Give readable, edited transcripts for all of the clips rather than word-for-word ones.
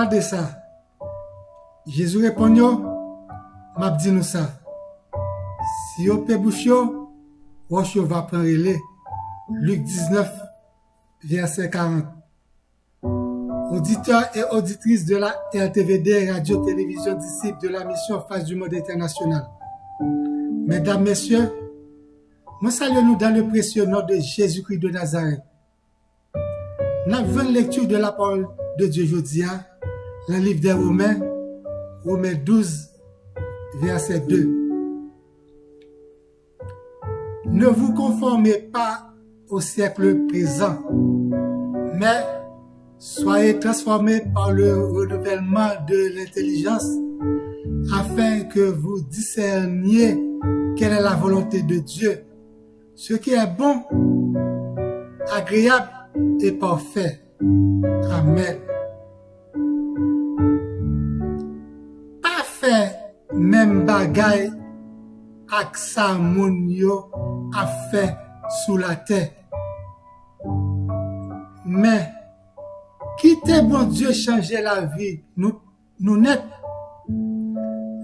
Regardez ça. Jésus répond yo, m'a dit nous ça. Si yo pe bouche yo, roche yo va prendre relais. Luc 19, verset 40. Auditeurs et auditrices de la RTVD, Radio-Télévision, disciples de la mission Face du Monde International. Mesdames, Messieurs, nous saluons dans le précieux nom de Jésus-Christ de Nazareth. Nous avons une lecture de la parole de Dieu aujourd'hui, dans le livre des Romains, Romains 12, verset 2. Ne vous conformez pas au siècle présent, mais soyez transformés par le renouvellement de l'intelligence afin que vous discerniez quelle est la volonté de Dieu, ce qui est bon, agréable et parfait. Amen. Parfait, même bagaille ak sa moun yo a fait sous la terre. Mais quitter bon Dieu changer la vie nous net.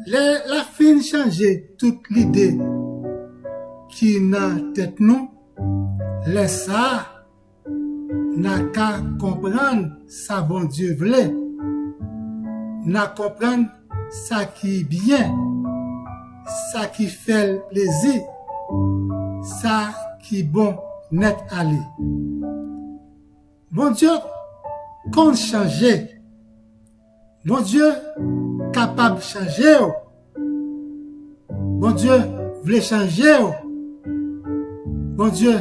La fin changer toute l'idée qui n'a tête nous, laisse ça n'a qu'à comprendre ça bon Dieu voulait, n'a comprendre ça qui est bien, ça qui fait plaisir, ça qui bon net aller. Bon Dieu compte changer. Bon Dieu capable de changer. Bon Dieu voulait changer. Bon Dieu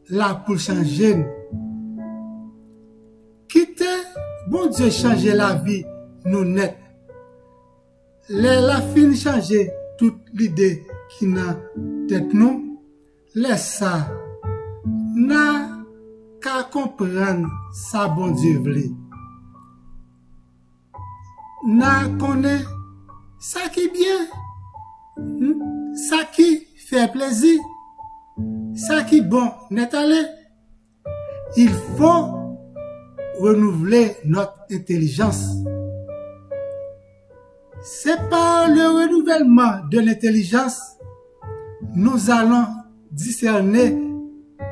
là pour changer. Quitter bon Dieu changer la vie nous net. La fin changer toute l'idée qui n'a tête nous. Laisse ça. N'a qu'à comprendre ça bon Dieu voulait. N'a connaît ça qui est bien, ça qui fait plaisir, ça qui est bon, n'est allé. Il faut renouveler notre intelligence. C'est par le renouvellement de l'intelligence nous allons discerner,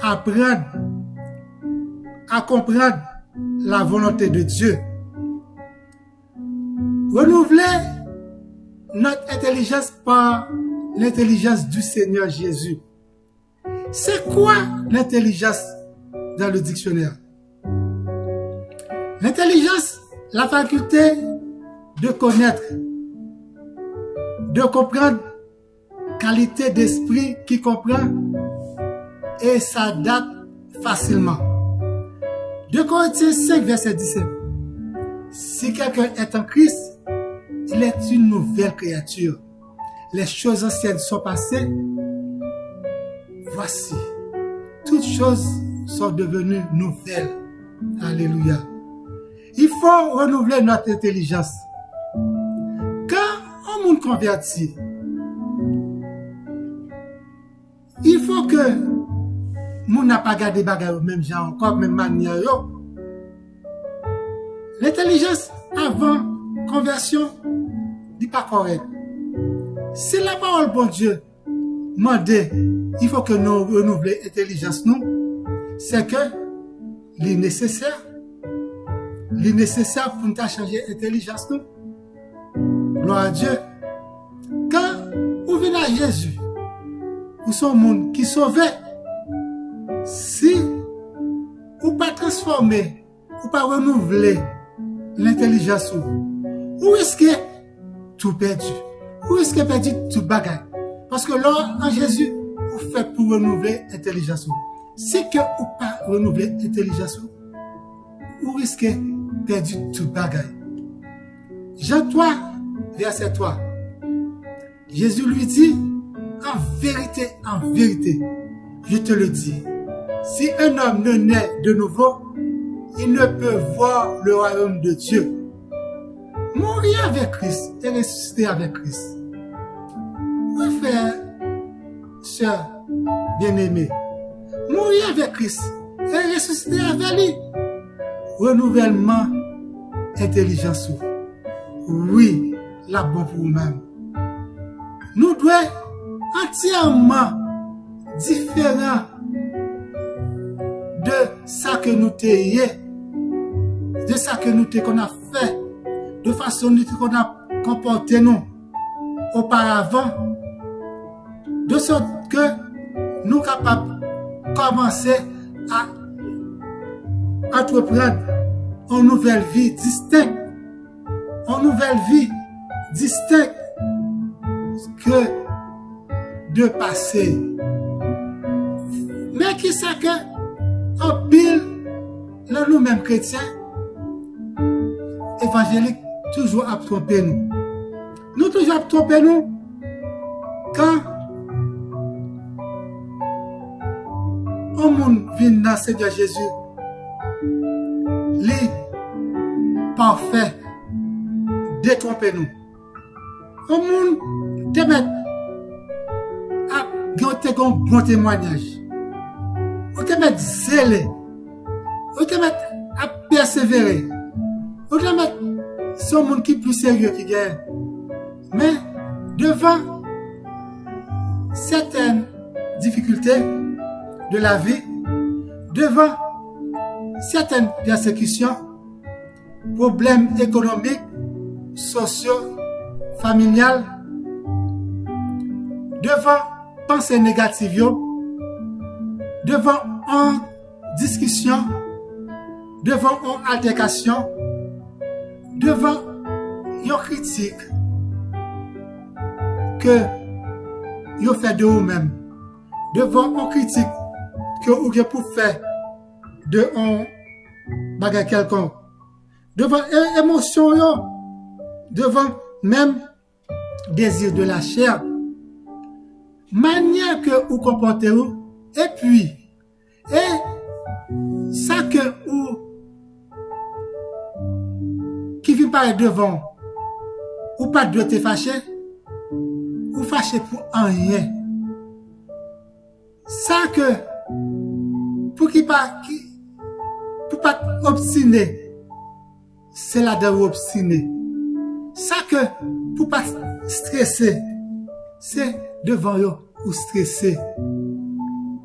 apprendre à comprendre la volonté de Dieu. Renouveler notre intelligence par l'intelligence du Seigneur Jésus. C'est quoi l'intelligence dans le dictionnaire? L'intelligence, la faculté de connaître, de comprendre, qualité d'esprit qui comprend et s'adapte facilement. 2 Corinthiens 5, verset 17. Si quelqu'un est en Christ, il est une nouvelle créature. Les choses anciennes sont passées. Voici, toutes choses sont devenues nouvelles. Alléluia. Il faut renouveler notre intelligence. Quand on monde convertit, il faut que moun n'a pas gardé bagarre même genre encore même manière yo. L'intelligence avant conversion n'est pas correct. Si la parole bon Dieu mande, il faut que nous renouveler l'intelligence nous, c'est que les nécessaire pour nous changer l'intelligence nous. Gloire à Dieu. Quand vous venez à Jésus, vous sont monde qui sauvé. Si vous pas transformer, vous pas renouveler l'intelligence, vous risquez tout perdu. Vous risquez perdu tout bagaille. Parce que là, en Jésus, vous faites pour renouveler l'intelligence. Si que vous pas renouveler l'intelligence, vous risquez perdu tout bagaille. Jean 3, verset 3. Jésus lui dit, en vérité, je te le dis, si un homme ne naît de nouveau, il ne peut voir le royaume de Dieu. Mourir avec Christ et ressusciter avec Christ. Oui, frère, sœur, bien-aimé, mourir avec Christ et ressusciter avec lui. Renouvellement intelligence. Oui, la bonne pour nous-mêmes. Nous devons entièrement différents de ça que nous t'ayons, de ça que nous qu'on a fait, de façon qu'on a comporté nous auparavant, de sorte que nous sommes capables de commencer à entreprendre une nouvelle vie distincte, que de passé. Mais qui sait que en pile, nous-mêmes chrétiens, évangéliques, toujours à tromper nous. Nous toujours à tromper nous quand un monde vient dans le Seigneur Jésus, les parfaits, détromper nous. Un monde te met à garder un bon témoignage. On te met zélé. On te met à persévérer. On te met son monde qui est plus sérieux qui gagne. Mais devant certaines difficultés de la vie, devant certaines persécutions, problèmes économiques, sociaux, familiales, devant pensées négatives, devant une discussion, devant une altercation, devant une critique que vous faites de vous-même, devant une critique que vous avez pour faire de un bagage quelconque, devant émotion, devant même désir de la chair, manière que vous comportez-vous, et puis, ça que vous, qui vient par devant, ou pas de te fâcher, ou fâcher pour rien. Ça que, pour pas obstiné, c'est là de vous obstiner. Ça que, pour pas stresser, c'est devant vous ou stresser.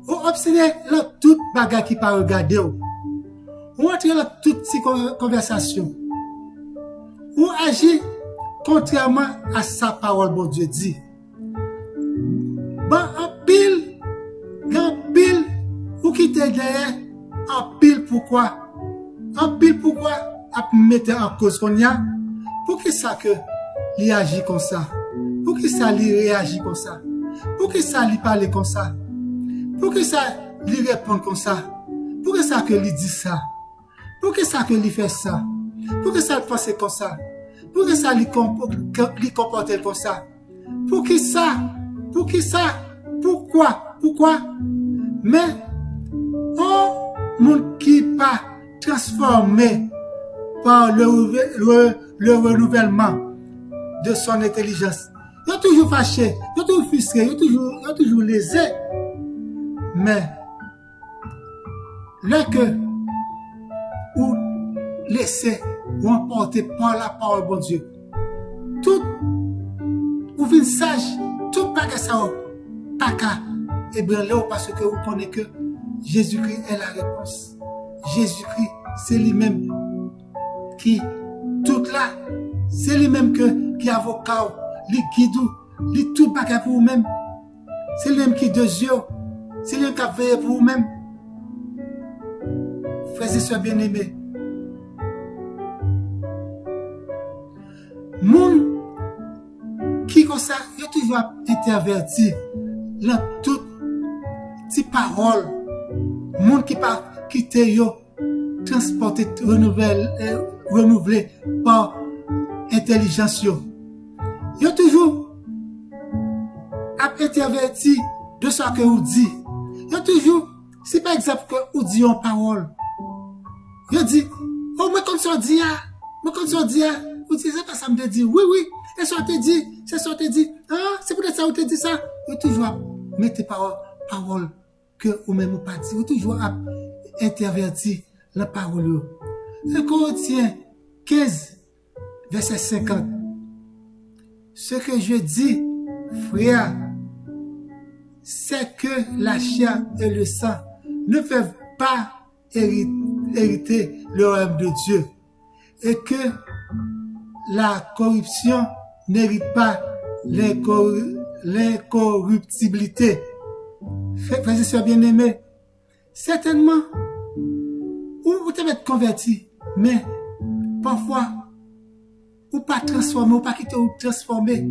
Ou obstiné dans toute bagarre qui pas regarder. Ou entrer dans toute conversation. Ou agir contrairement à sa parole, bon Dieu dit. Bon, en pile, ou qui te derrière, en pile pourquoi à mettre en cause qu'on y a, pour que ça que il agit comme ça, pour que ça il réagit comme ça, pour que ça il parle comme ça, pour que ça il répond comme ça, pour que ça que il dit ça, pour que ça que il fait ça, pour que ça il pense comme ça, pour que ça il comporte comme ça, pourquoi, mais un monde qui pas transformé par le renouvellement de son intelligence. Il est toujours fâché, il est toujours frustré, il est toujours lésé. Mais, là que ou laissez ou emporter par la parole de bon Dieu, tout, ou vin sage, tout pas que ça, pas qu'à ébranler parce que vous connaissez que Jésus-Christ est la réponse. Jésus-Christ, c'est lui-même qui, tout là, c'est lui-même qui avocat, lui guide, lui tout bagage pour vous-même. C'est lui-même qui de Dieu, c'est lui-même qui a veillé pour vous-même. Frères et sœurs bien-aimés, moun qui comme ça, il a toujours interverti dans toute petite parole. Moun qui pas quitter yo, transporté, renouvelé par intelligence yo. Yo toujours interverti de ce que vous dit. Yo toujours, c'est par exemple que vous dit en parole. Yo dit, oh, moi comme ça dit, vous dites, c'est pas ça me dit, oui, et ça te dit, c'est ça te dit, c'est peut-être ça vous te dit ça. Yo toujours mettez parole que vous-même vous pas dit, vous toujours interverti la parole. Le Corinthiens 15, verset 50. Ce que je dis, frère, c'est que la chair et le sang ne peuvent pas hériter le royaume de Dieu et que la corruption n'hérite pas l'incorruptibilité. Frères et sœurs bien-aimés, certainement, vous devez être converti, mais parfois, ou pas transformé, ou pas quitter ou transformé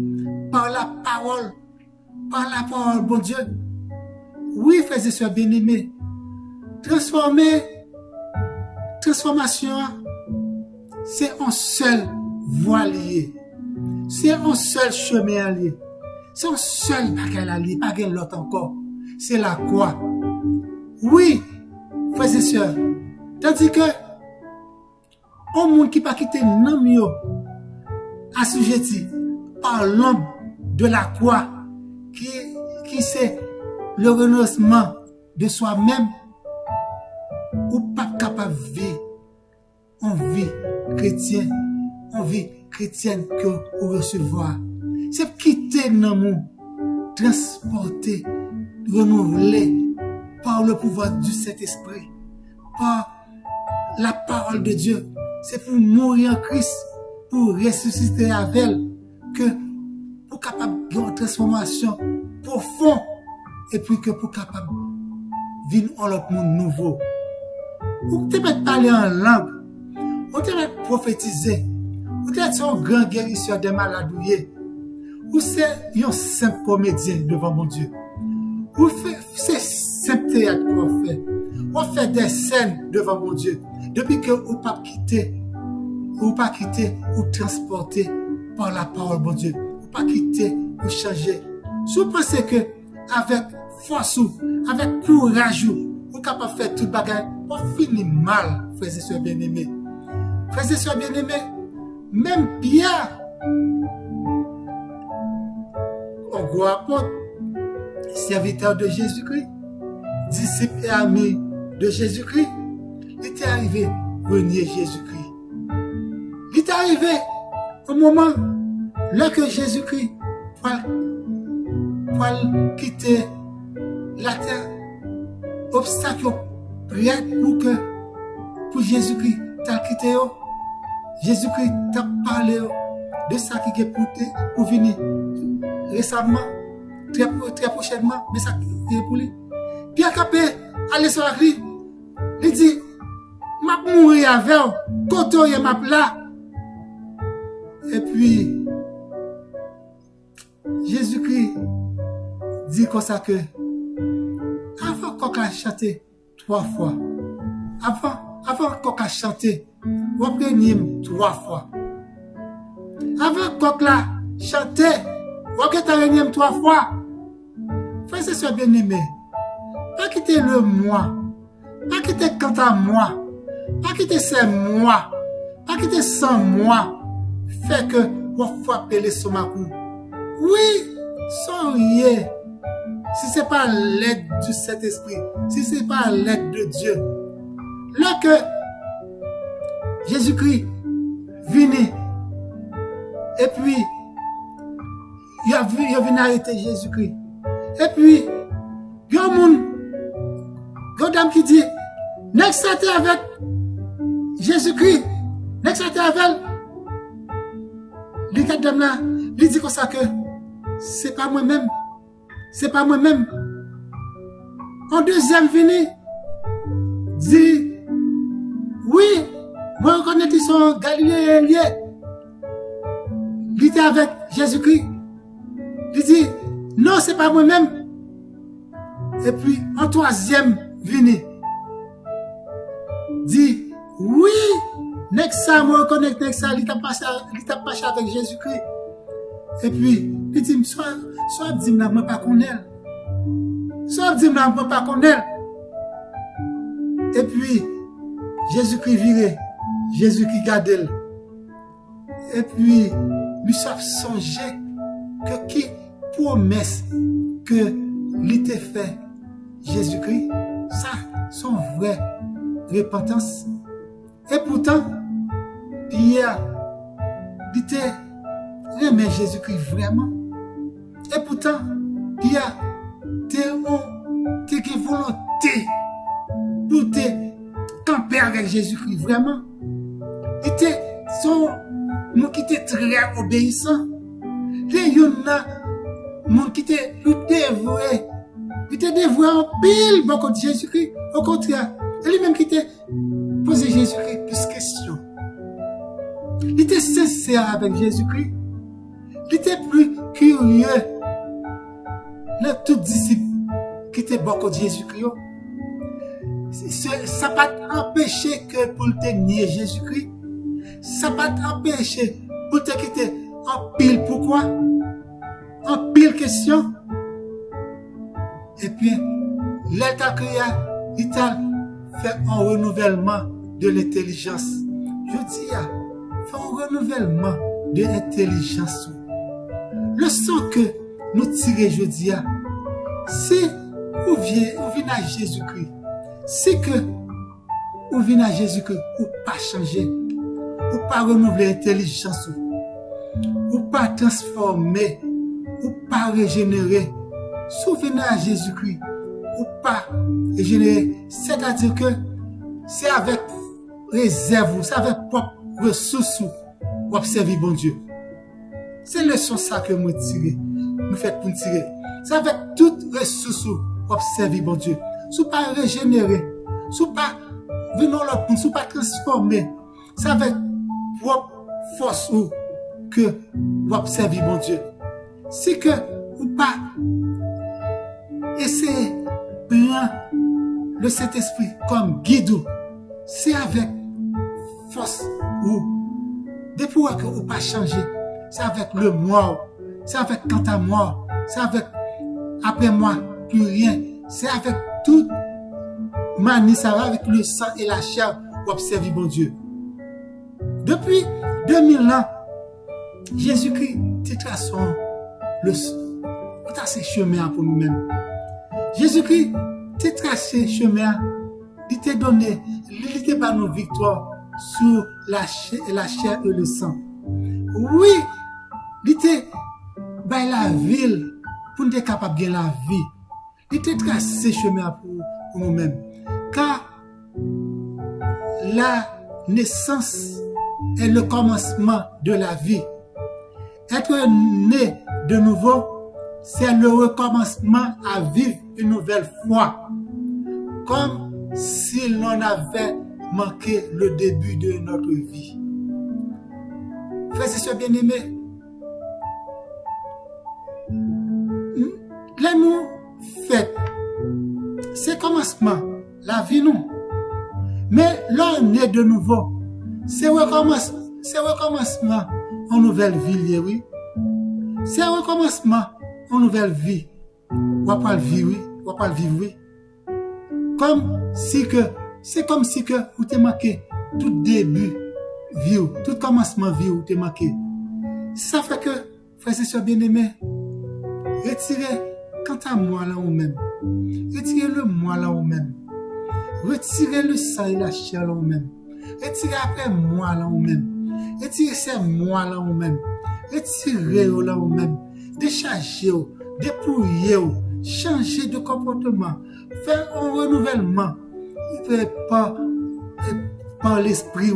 par la parole, bon Dieu. Oui, frères et sœurs bien-aimés, transformation, c'est un seul voie lié. C'est un seul chemin lié. C'est un seul bagage lié, pas l'autre encore. C'est la croix. Oui, frères et sœurs, tandis que un monde qui pas quitté non yo assujetti par l'ombre de la croix qui c'est le renoncement de soi-même ou pas capable de vivre en vie chrétienne que vous recevoir. C'est quitter non monde, transporter, renouveler par le pouvoir du Saint-Esprit, par la parole de Dieu. C'est pour mourir en Christ, pour ressusciter avec elle, que pour capable d'une transformation profonde et puis que pour capable vivre en l'autre monde nouveau. Vous devez parler en langue, vous devez prophétiser, vous devez être un grand guérisseur des malades, vous êtes un simple comédien devant mon Dieu. Vous faites simple théâtre qu'on fait. On fait des scènes devant mon Dieu. Depuis que vous pas quitté ou transporté par la parole mon Dieu. Vous pas quitté ou changé. Si vous pensez que avec force ou avec courage vous capable de faire tout bagage, vous finissez mal, frères et sœurs bien-aimés. Frères et sœurs bien-aimés, même Pierre, un gros apôtre, serviteur de Jésus-Christ, disciple et ami de Jésus-Christ, il était arrivé à renier Jésus-Christ. Il est arrivé au moment là que Jésus-Christ va quitter la terre, obstacle prêt pour Jésus-Christ t'a quitté. Jésus-Christ t'a parlé de ça qui est pour venir récemment, très prochainement, mais ça qui est pour lui. Pierre Capé, allez sur la cri, il dit, m'a mourir avec, koto yé m'a là. Et puis, Jésus-Christ dit comme ça que, avant qu'on a chanté 3 fois, avant qu'on a chanté, reprenez 3 fois. Avant qu'on a chanté, reprenez 3 fois. Frère, c'est bien aimé. Pas quitter le moi, pas quitter quant à moi, pas quitter c'est moi, pas quitter sans moi, fait que vous frappez les somacou. Oui, sans rien. Si c'est pas l'aide du Saint-Esprit, si c'est pas l'aide de Dieu, là que Jésus-Christ venait, et puis il a venu arrêter Jésus-Christ. Et puis, il y a un monde, une dame qui dit, n'est-ce pas avec Jésus-Christ, n'est-ce pas avec elle? Les dame là, il dit comme ça que c'est pas moi-même. C'est pas moi-même. En deuxième venu, dit, oui, moi je reconnais qu'ils sont Galiléens. Il était avec Jésus-Christ. Il dit, non, c'est pas moi-même. Et puis, en troisième venu, dit, oui, Nexa, moi je reconnais que Nexa, il t'a passé avec Jésus-Christ. Et puis, il dit, soit dit, moi pas connaître. Soit dit, moi pas connaître. Et puis, Jésus-Christ viré, Jésus-Christ gardé. Et puis, lui savent songer que qui promesse que l'était fait Jésus-Christ, ça, son vraie repentance. Et pourtant, Pierre, il était aimé Jésus-Christ vraiment. Et pourtant, Pierre, t'es une volonté pour te camper avec Jésus-Christ vraiment. Il était mon qui était très obéissant. Il y en a mon qui était plus dévoué. Il était dévoué en pile beaucoup de Jésus-Christ. Au contraire, lui-même qui était posé Jésus-Christ plus de questions. Il était sincère avec Jésus-Christ. Il était plus curieux. Les tous disciples qui étaient beaucoup de Jésus-Christ. Ça n'a pas empêché que pour te nier Jésus-Christ. Ça n'a pas empêché pour te quitter en pile pourquoi, en pile question. Et puis, l'état créé, il a fait un renouvellement de l'intelligence. Je dis, fait un renouvellement de l'intelligence. Le son que nous tirons, je dis, c'est où vient à Jésus-Christ. C'est que où vient à Jésus-Christ, ou pas changer, ou pas renouveler l'intelligence, ou pas transformer, ou pas régénérer. Souvenez à Jésus-Christ, ou pas régénérer. C'est-à-dire que c'est avec réserve, c'est avec propre ressources pour observer bon Dieu. C'est le son ça que nous tirons, nous faites pour tirer. C'est avec toutes ressources pour observer bon Dieu. Si pas régénérer, si pas venir là pour, si pas transformer, c'est avec propre force que vous observez bon Dieu. C'est que ou pas essayer de prendre le Saint-Esprit comme guide. C'est avec force ou depuis que vous pas changer. C'est avec le moi, c'est avec quant à moi, c'est avec après moi, plus rien. C'est avec toute manie, ça va avec le sang et la chair pour observer bon Dieu. Depuis 2000 ans, Jésus-Christ te trace le chemin pour nous-mêmes. Jésus-Christ te tracé chemin, il t'a donné, il t'a pas nos victoires sur la chair et le sang. Oui, il t'a by la ville pour nous être capable de la vie. Il t'a tracé chemin pour nous-mêmes. Car la naissance est le commencement de la vie. Être né de nouveau, c'est le recommencement à vivre une nouvelle fois. Comme si l'on avait manqué le début de notre vie. Frères et sœurs bien-aimés, les nous fêtes, c'est commencement, la vie nous. Mais l'on est de nouveau, c'est recommencement en nouvelle vie, oui. C'est un recommencement en nouvelle vie. On va pas le vivre, oui. On va pas le vivre, oui. C'est comme si que vous t'es manqué tout début vie, tout commencement vie vous t'es manqué. Ça fait que, frères et sœurs bien-aimés, retirez quant à moi là ou même. Retirez le moi là ou même. Retirez le sang et la chair là ou même. Retirez après moi là ou même. Retirez ces moi là ou même. Retirez là ou même. Déchargez, dépouillez, changez de comportement. Faites un renouvellement. Par l'esprit.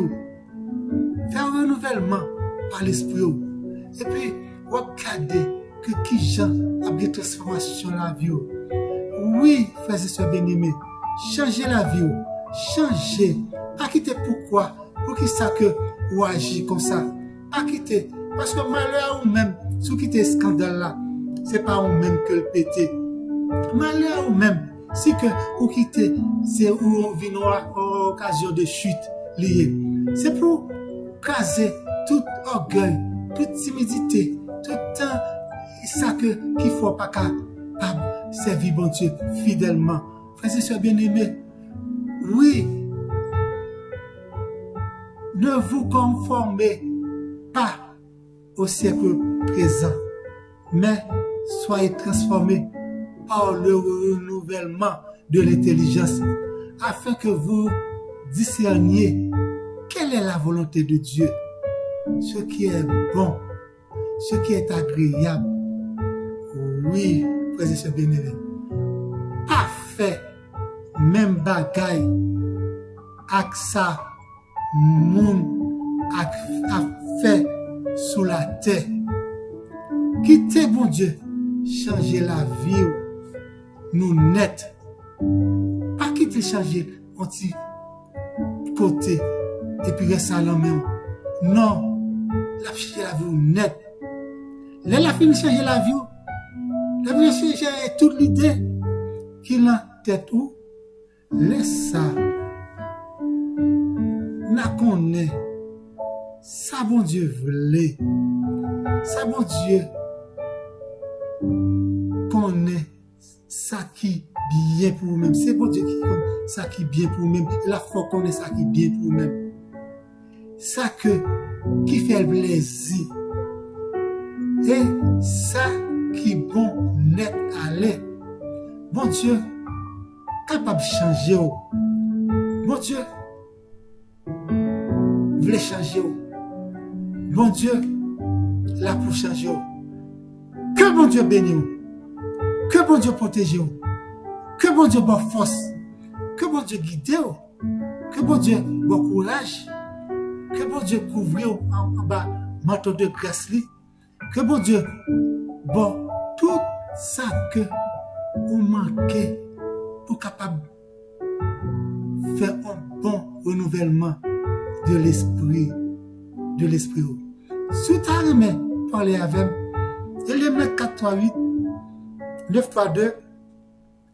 Faites un renouvellement par l'esprit. Et puis, regardez que qui gens a des transformations dans la vie. Oui, frères et sœurs bien-aimés, changez la vie. Changez. Pas quitter pourquoi. Pour qui ça que vous agissez comme ça. Pas quitter. Parce que malheur ou même, si vous quittez ce scandale là, c'est pas vous même que le pété. Malheur ou même, si que vous quittez, c'est où on vient à occasion de chute liée. C'est pour caser tout orgueil, toute timidité, tout temps, ça qu'il faut pas capable servir bon Dieu fidèlement. Frères et sœurs bien-aimés, oui, ne vous conformez pas au siècle présent, mais soyez transformés par le renouvellement de l'intelligence, afin que vous discerniez quelle quelle est la volonté de Dieu? Ce qui est bon, ce qui est agréable. Oui, frères et sœurs bien-aimés. Parfait, même bagaille, ak ça, moun a fait sous la terre. Quittez, bon Dieu, changer la vie, nous net. Pas quitter changer un petit côté et puis rester à l'homme. Non, la changer la vie net. Là, la fin changer la vie. La fin changer toute l'idée qui l'a tête ou. Laisse ça. N'a connaît. Ça, bon Dieu, voulait. Ça, bon Dieu, connaît ça qui bien pour vous-même. C'est bon Dieu qui connaît ça qui bien pour vous-même. La foi connaît ça qui bien pour vous-même. Ça qui fait le plaisir. Et ça qui bon net aller. Bon Dieu, capable de changer. Bon Dieu, voulait changer. Bon Dieu, là pour changer. Que bon Dieu bénisse. Que bon Dieu protège. Que bon Dieu bonne force. Que bon Dieu guide. Que bon Dieu bon courage. Que bon Dieu couvre en bas manteau de grâce. Que bon Dieu bon tout ça que vous manquez pour capable faire un bon renouvellement de l'esprit. De l'esprit. Si tu as aimé parler avec Élément 438 932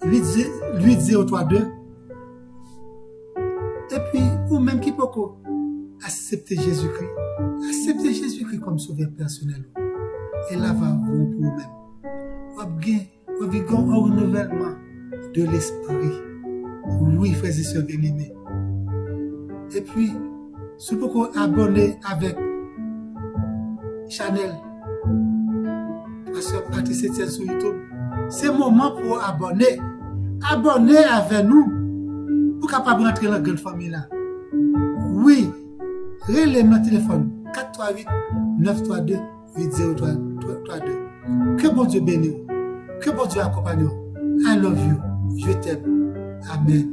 8032 et puis ou même qui peut accepter Jésus-Christ. Accepter Jésus-Christ comme sauveur personnel. Et là va vous pour vous-même. Vous avez un renouvellement de l'esprit. Oui, frères et sœurs bien-aimés. Et puis, si vous pouvez abonner avec Chanel, Pasteur Patrice Etienne sur YouTube, c'est le moment pour abonner. Abonnez avec nous pour capable rentrer dans la grande famille là. Oui, relève mon téléphone 438 932 8032. Que bon Dieu bénisse. Que bon Dieu accompagne. I love you. Je t'aime. Amen.